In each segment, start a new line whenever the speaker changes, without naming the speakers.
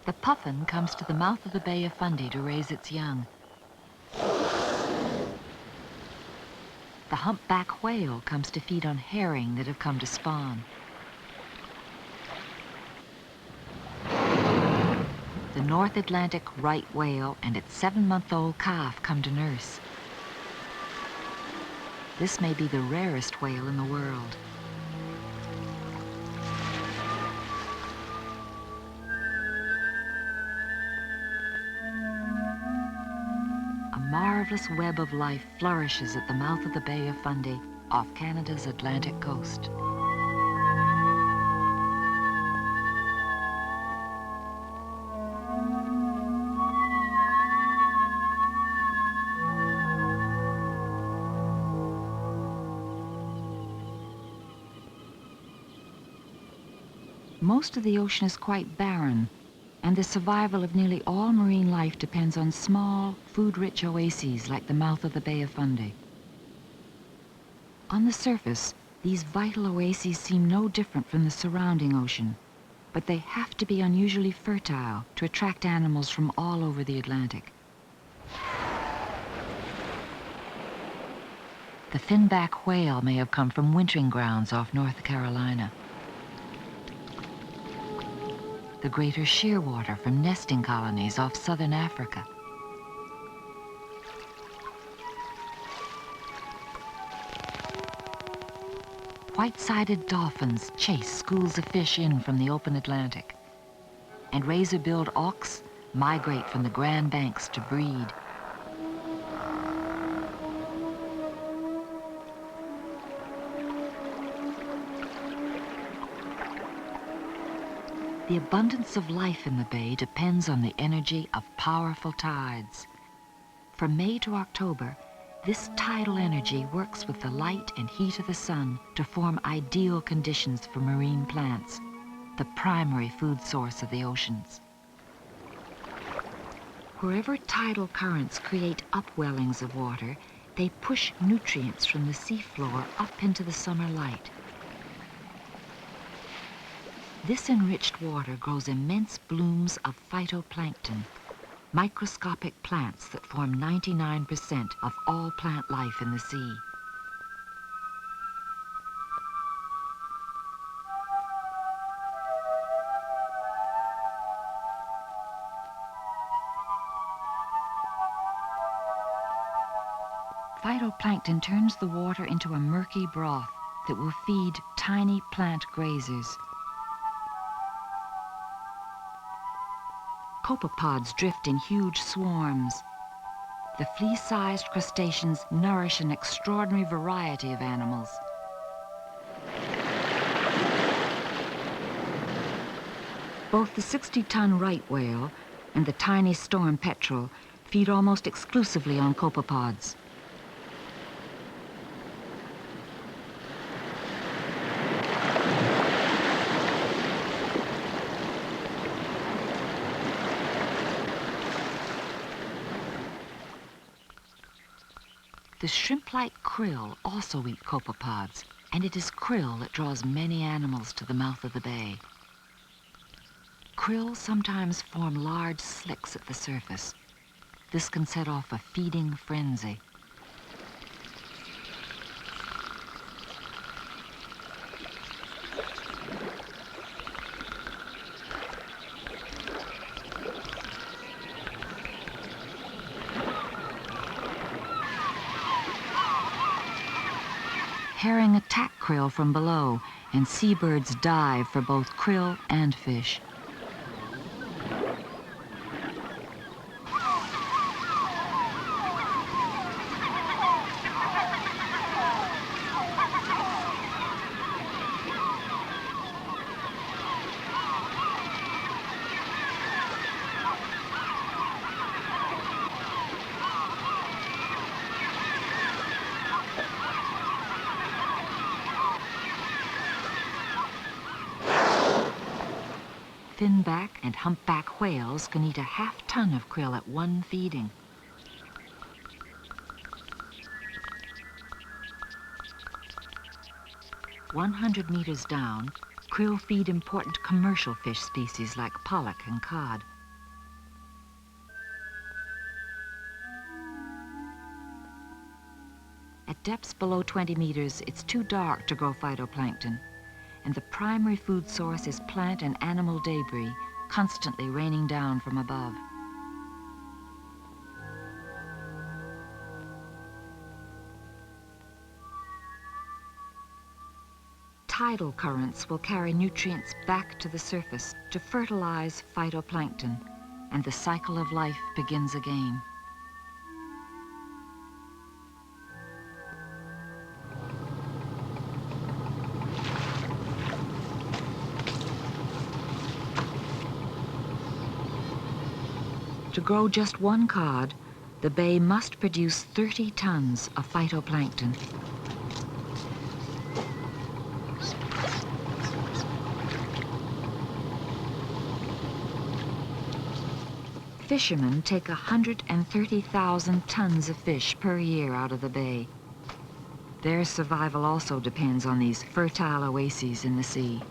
The puffin comes to the mouth of the Bay of Fundy to raise its young. The humpback whale comes to feed on herring that have come to spawn. The North Atlantic right whale and its 7-month-old calf come to nurse. This may be the rarest whale in the world. A marvelous web of life flourishes at the mouth of the Bay of Fundy off Canada's Atlantic coast. Most of the ocean is quite barren, and the survival of nearly all marine life depends on small, food-rich oases like the mouth of the Bay of Fundy. On the surface, these vital oases seem no different from the surrounding ocean, but they have to be unusually fertile to attract animals from all over the Atlantic. The finback whale may have come from wintering grounds off North Carolina. The greater shearwater from nesting colonies off southern Africa. White-sided dolphins chase schools of fish in from the open Atlantic, and razor-billed auks migrate from the Grand Banks to breed. The abundance of life in the bay depends on the energy of powerful tides. From May to October, this tidal energy works with the light and heat of the sun to form ideal conditions for marine plants, the primary food source of the oceans. Wherever tidal currents create upwellings of water, they push nutrients from the seafloor up into the summer light. This enriched water grows immense blooms of phytoplankton, microscopic plants that form 99% of all plant life in the sea. Phytoplankton turns the water into a murky broth that will feed tiny plant grazers. Copepods drift in huge swarms. The flea-sized crustaceans nourish an extraordinary variety of animals. Both the 60-ton right whale and the tiny storm petrel feed almost exclusively on copepods. The shrimp-like krill also eat copepods, and it is krill that draws many animals to the mouth of the bay. Krill sometimes form large slicks at the surface. This can set off a feeding frenzy. Herring attack krill from below, and seabirds dive for both krill and fish. Finback and humpback whales can eat a half-ton of krill at one feeding. "100 meters down, krill feed important commercial fish species like pollock and cod. At depths below 20 meters, it's too dark to grow phytoplankton, and the primary food source is plant and animal debris, constantly raining down from above. Tidal currents will carry nutrients back to the surface to fertilize phytoplankton, and the cycle of life begins again. To grow just one cod, the bay must produce 30 tons of phytoplankton. Fishermen take 130,000 tons of fish per year out of the bay. Their survival also depends on these fertile oases in the sea.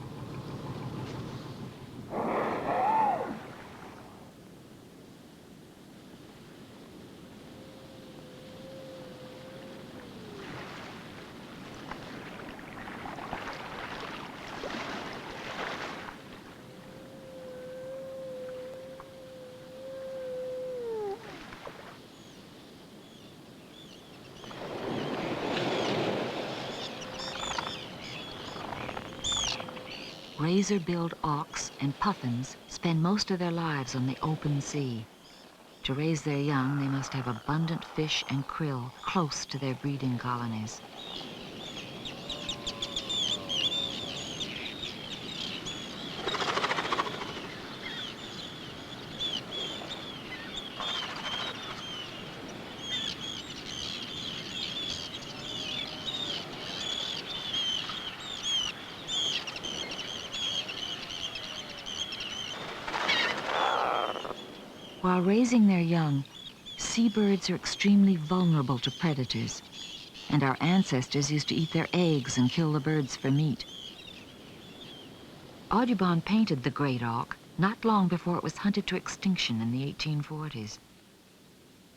Razor-billed auks and puffins spend most of their lives on the open sea. To raise their young, they must have abundant fish and krill close to their breeding colonies. While raising their young, seabirds are extremely vulnerable to predators, and our ancestors used to eat their eggs and kill the birds for meat. Audubon painted the great auk not long before it was hunted to extinction in the 1840s.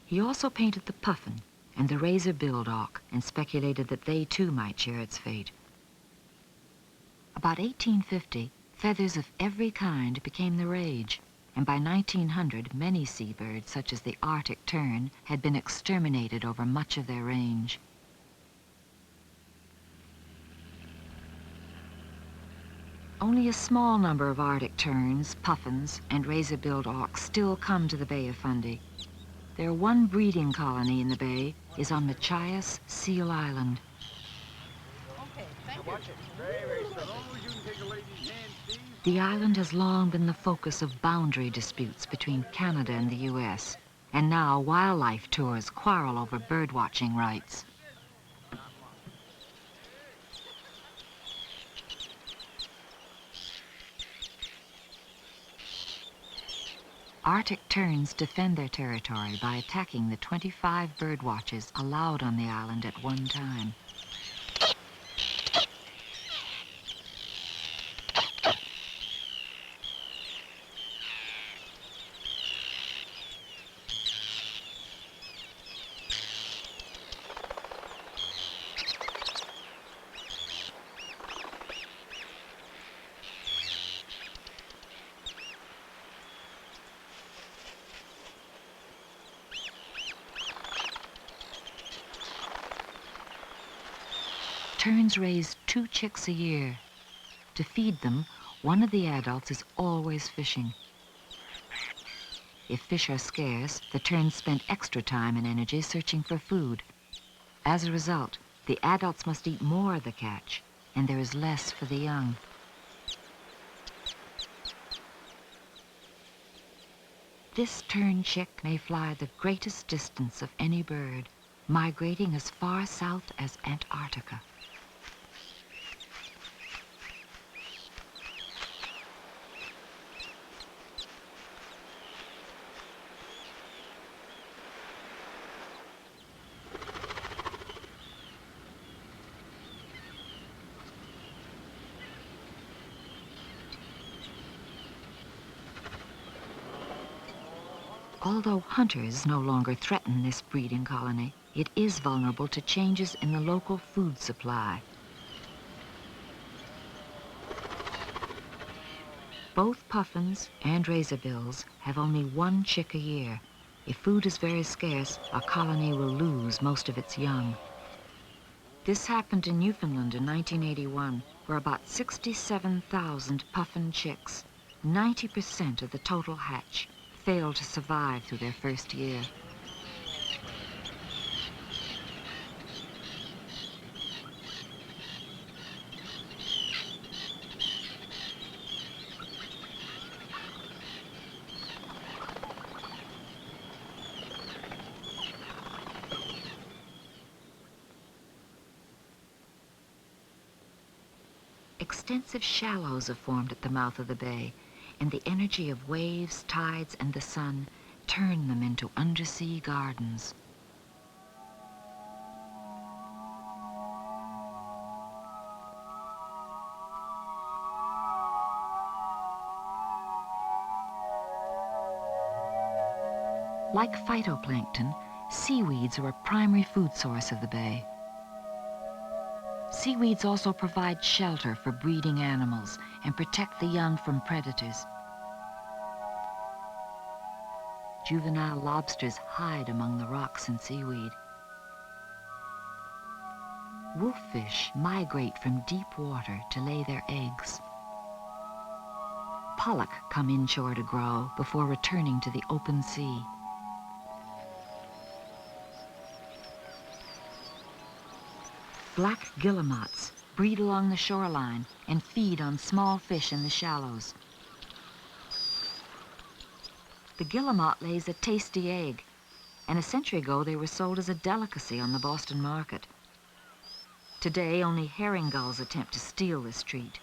He also painted the puffin and the razor-billed auk and speculated that they too might share its fate. About 1850, feathers of every kind became the rage, and by 1900, many seabirds, such as the Arctic tern, had been exterminated over much of their range. Only a small number of Arctic terns, puffins, and razor-billed auks still come to the Bay of Fundy. Their one breeding colony in the bay is on Machias Seal Island.
Okay, thank you.
The island has long been the focus of boundary disputes between Canada and the U.S., and now wildlife tours quarrel over birdwatching rights. Arctic terns defend their territory by attacking the 25 birdwatches allowed on the island at one time. Terns raise 2 chicks a year. To feed them, one of the adults is always fishing. If fish are scarce, the terns spend extra time and energy searching for food. As a result, the adults must eat more of the catch, and there is less for the young. This tern chick may fly the greatest distance of any bird, migrating as far south as Antarctica. Although hunters no longer threaten this breeding colony, it is vulnerable to changes in the local food supply. Both puffins and razorbills have only one chick a year. If food is very scarce, a colony will lose most of its young. This happened in Newfoundland in 1981, where about 67,000 puffin chicks, 90% of the total hatch, failed to survive through their first year. Extensive shallows are formed at the mouth of the bay, and the energy of waves, tides, and the sun turn them into undersea gardens. Like phytoplankton, seaweeds are a primary food source of the bay. Seaweeds also provide shelter for breeding animals and protect the young from predators. Juvenile lobsters hide among the rocks and seaweed. Wolffish migrate from deep water to lay their eggs. Pollock come inshore to grow before returning to the open sea. Black guillemots breed along the shoreline and feed on small fish in the shallows. The guillemot lays a tasty egg, and a century ago they were sold as a delicacy on the Boston market. Today, only herring gulls attempt to steal this treat.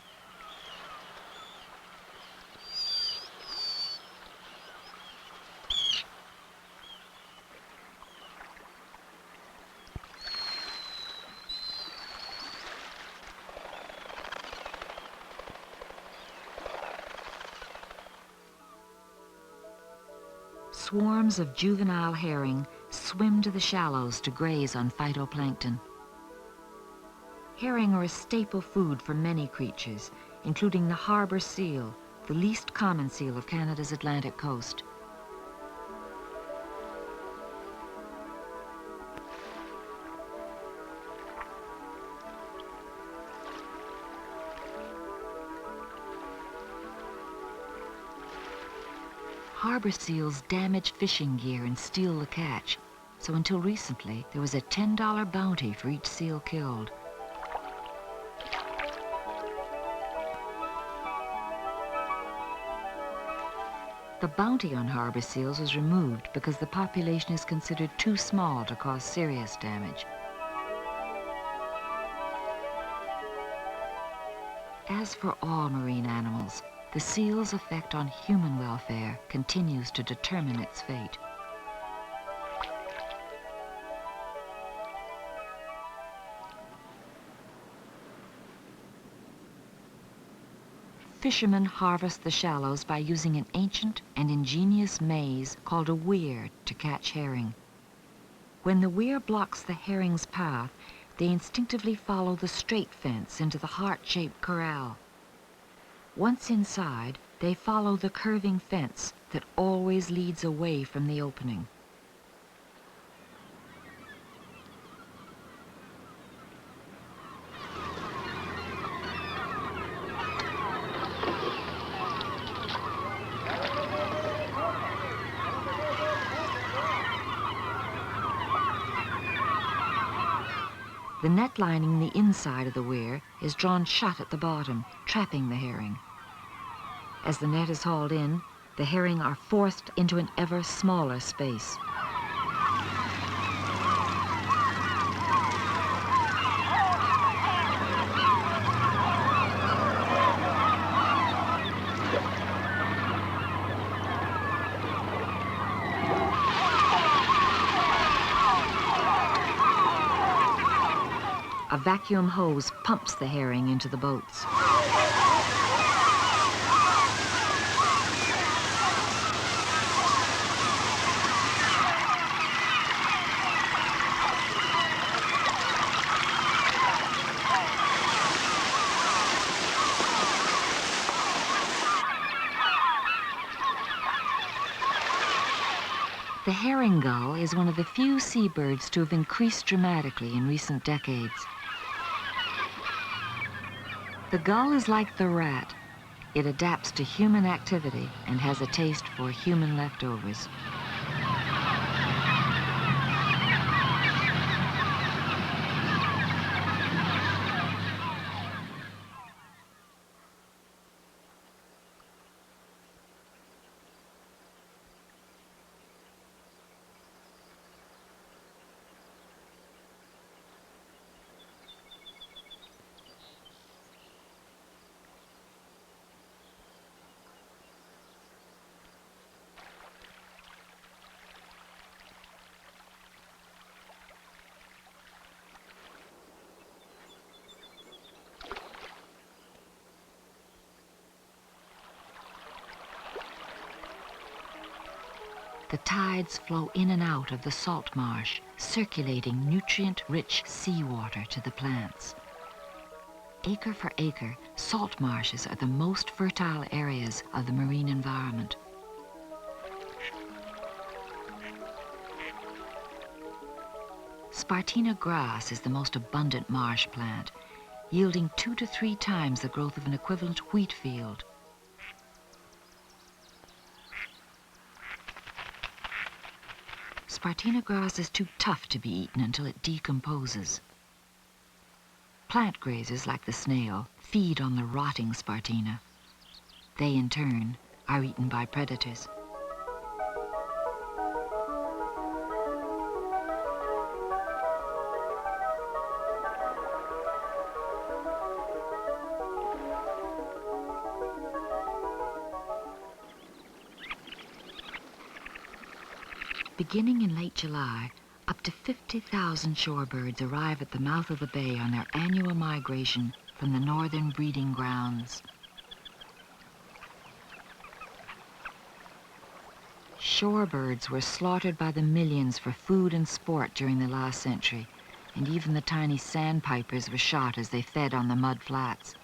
Swarms of juvenile herring swim to the shallows to graze on phytoplankton. Herring are a staple food for many creatures, including the harbor seal, the least common seal of Canada's Atlantic coast. Harbor seals damage fishing gear and steal the catch, so until recently there was a $10 bounty for each seal killed. The bounty on harbor seals was removed because the population is considered too small to cause serious damage. As for all marine animals, the seal's effect on human welfare continues to determine its fate. Fishermen harvest the shallows by using an ancient and ingenious maze called a weir to catch herring. When the weir blocks the herring's path, they instinctively follow the straight fence into the heart-shaped corral. Once inside, they follow the curving fence that always leads away from the opening. The net lining the inside of the weir is drawn shut at the bottom, trapping the herring. As the net is hauled in, the herring are forced into an ever smaller space. A vacuum hose pumps the herring into the boats. herring gull is one of the few seabirds to have increased dramatically in recent decades. The gull is like the rat. It adapts to human activity and has a taste for human leftovers. The tides flow in and out of the salt marsh, circulating nutrient-rich seawater to the plants. Acre for acre, salt marshes are the most fertile areas of the marine environment. Spartina grass is the most abundant marsh plant, yielding 2 to 3 times the growth of an equivalent wheat field. Spartina grass is too tough to be eaten until it decomposes. Plant grazers like the snail feed on the rotting Spartina. They, in turn, are eaten by predators. Beginning in late July, up to 50,000 shorebirds arrive at the mouth of the bay on their annual migration from the northern breeding grounds. Shorebirds were slaughtered by the millions for food and sport during the last century, and even the tiny sandpipers were shot as they fed on the mud flats.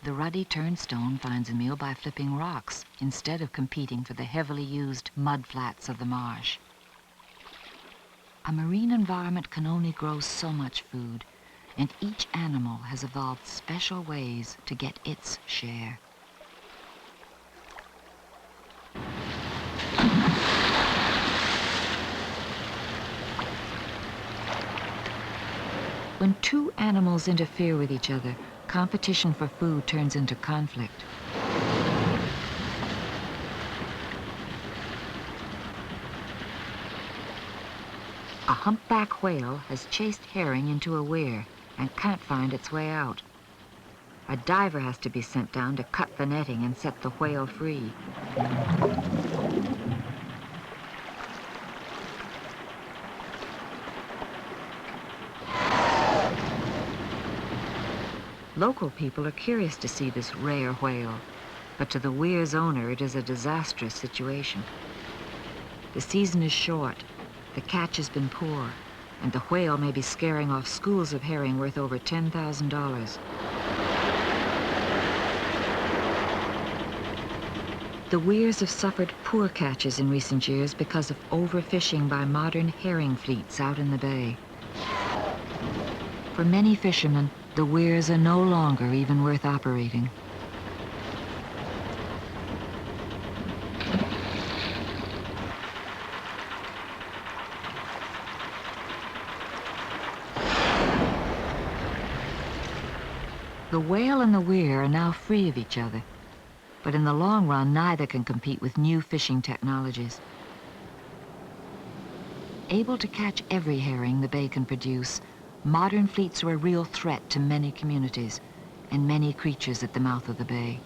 The ruddy turnstone finds a meal by flipping rocks instead of competing for the heavily used mud flats of the marsh. A marine environment can only grow so much food, and each animal has evolved special ways to get its share. When two animals interfere with each other, competition for food turns into conflict. A humpback whale has chased herring into a weir and can't find its way out. A diver has to be sent down to cut the netting and set the whale free. Local people are curious to see this rare whale, but to the weir's owner it is a disastrous situation. The season is short, the catch has been poor, and the whale may be scaring off schools of herring worth over $10,000. The weirs have suffered poor catches in recent years because of overfishing by modern herring fleets out in the bay. For many fishermen, the weirs are no longer even worth operating. The whale and the weir are now free of each other, but in the long run, neither can compete with new fishing technologies. Able to catch every herring the bay can produce, modern fleets are a real threat to many communities and many creatures at the mouth of the bay.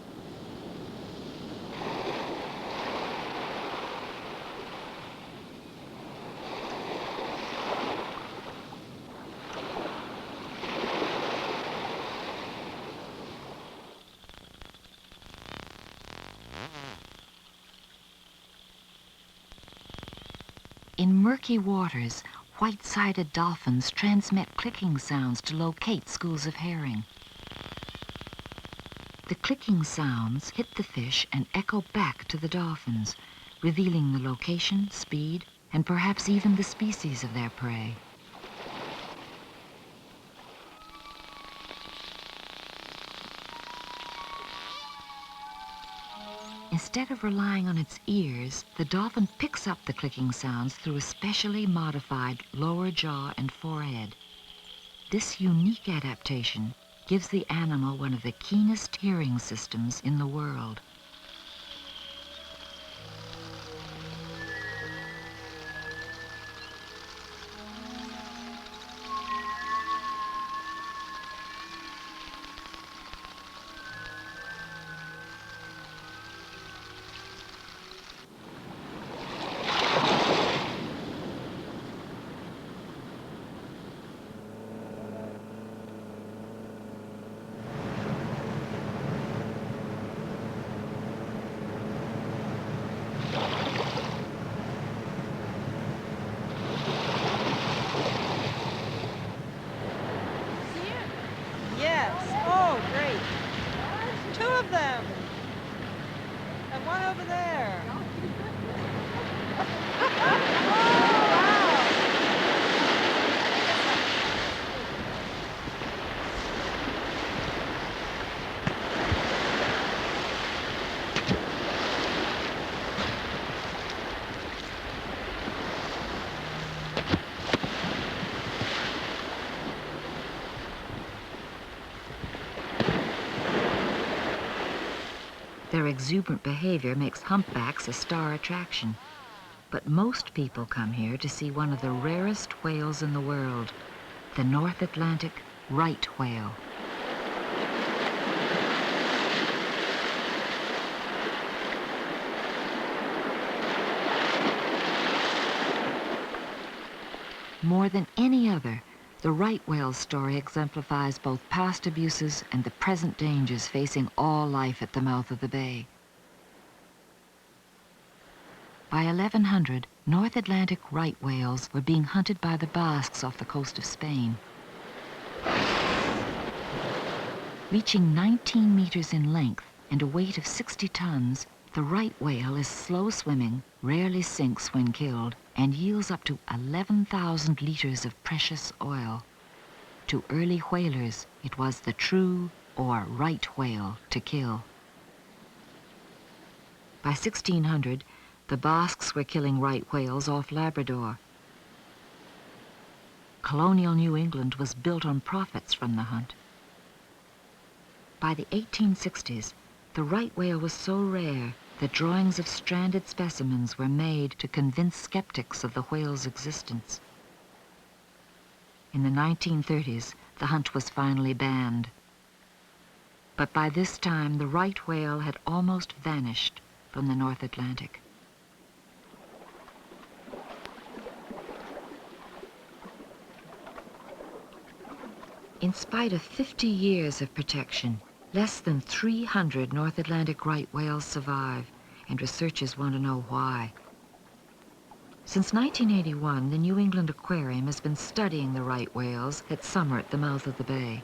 In murky waters, white-sided dolphins transmit clicking sounds to locate schools of herring. The clicking sounds hit the fish and echo back to the dolphins, revealing the location, speed, and perhaps even the species of their prey. Instead of relying on its ears, the dolphin picks up the clicking sounds through a specially modified lower jaw and forehead. This unique adaptation gives the animal one of the keenest hearing systems in the world.
Yes. Oh, great. Two of them. And one over there. Oh, wow.
Their exuberant behavior makes humpbacks a star attraction. But most people come here to see one of the rarest whales in the world, the North Atlantic right whale. More than any other, the right whale's story exemplifies both past abuses and the present dangers facing all life at the mouth of the bay. By 1100, North Atlantic right whales were being hunted by the Basques off the coast of Spain. Reaching 19 meters in length and a weight of 60 tons, the right whale is slow swimming, rarely sinks when killed, and yields up to 11,000 liters of precious oil. To early whalers, it was the true or right whale to kill. By 1600, the Basques were killing right whales off Labrador. Colonial New England was built on profits from the hunt. By the 1860s, the right whale was so rare that drawings of stranded specimens were made to convince skeptics of the whale's existence. In the 1930s, the hunt was finally banned. But by this time, the right whale had almost vanished from the North Atlantic. In spite of 50 years of protection, less than 300 North Atlantic right whales survive, and researchers want to know why. Since 1981, the New England Aquarium has been studying the right whales that summer at the mouth of the bay.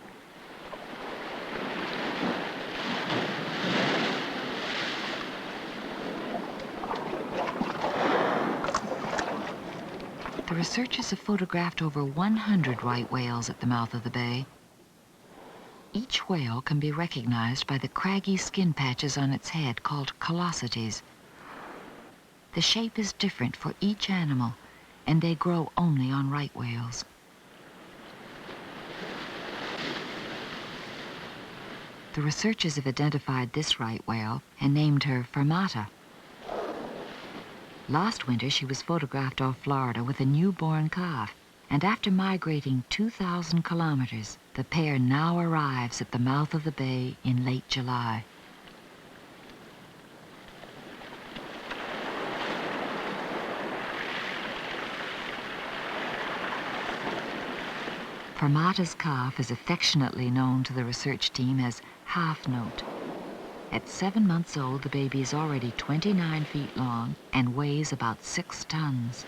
The researchers have photographed over 100 right whales at the mouth of the bay. Each whale can be recognized by the craggy skin patches on its head called callosities. The shape is different for each animal, and they grow only on right whales. The researchers have identified this right whale and named her Fermata. Last winter, she was photographed off Florida with a newborn calf, and after migrating 2,000 kilometers, the pair now arrives at the mouth of the bay in late July. Fermata's calf is affectionately known to the research team as Half Note. At 7 months old, the baby is already 29 feet long and weighs about 6 tons.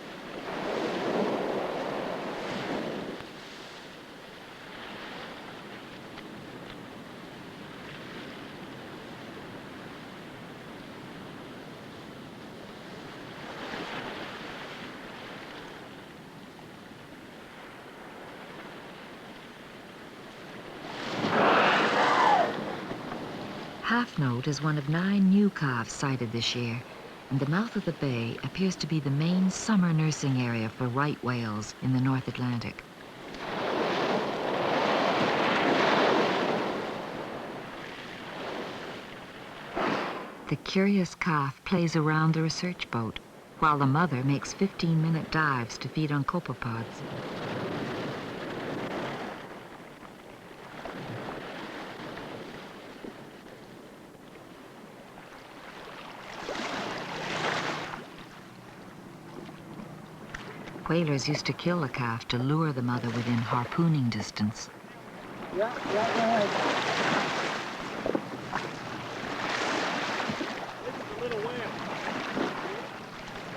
Half-note is one of 9 new calves sighted this year, and the mouth of the bay appears to be the main summer nursing area for right whales in the North Atlantic. The curious calf plays around the research boat, while the mother makes 15-minute dives to feed on copepods. Whalers used to kill a calf to lure the mother within harpooning distance.
Yeah, go ahead. This is a little whale.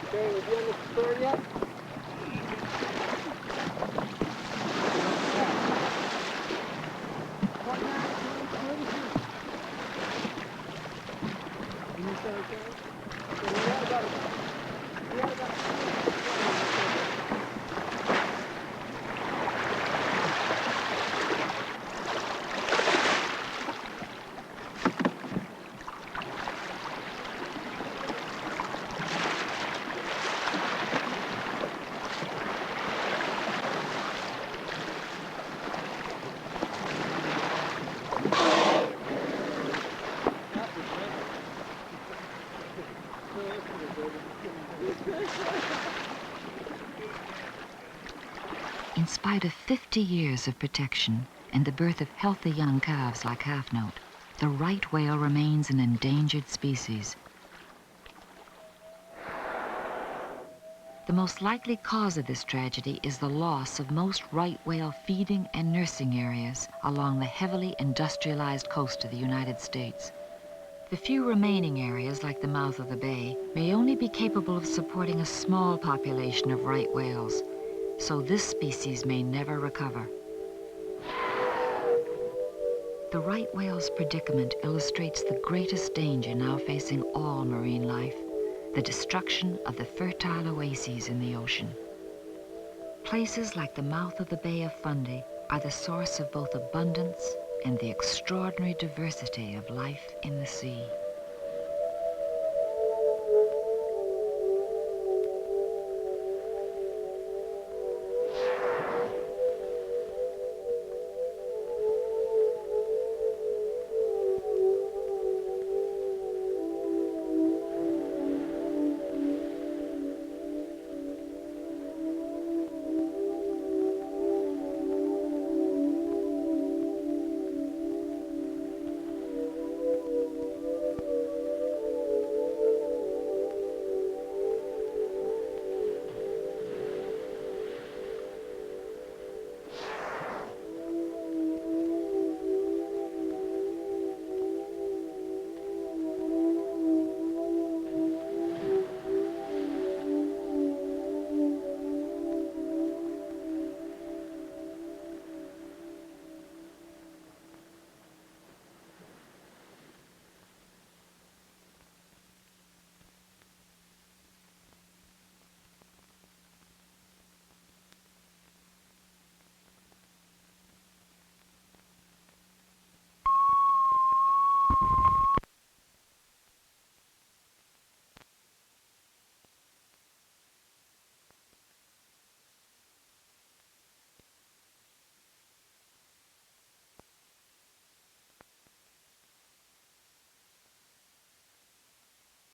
Okay, have you on the sword yet? What now? Can you say okay? Okay, we had about
In spite of 50 years of protection and the birth of healthy young calves like Half-note, the right whale remains an endangered species. The most likely cause of this tragedy is the loss of most right whale feeding and nursing areas along the heavily industrialized coast of the United States. The few remaining areas, like the mouth of the bay, may only be capable of supporting a small population of right whales, so this species may never recover. The right whale's predicament illustrates the greatest danger now facing all marine life: the destruction of the fertile oases in the ocean. Places like the mouth of the Bay of Fundy are the source of both abundance and the extraordinary diversity of life in the sea.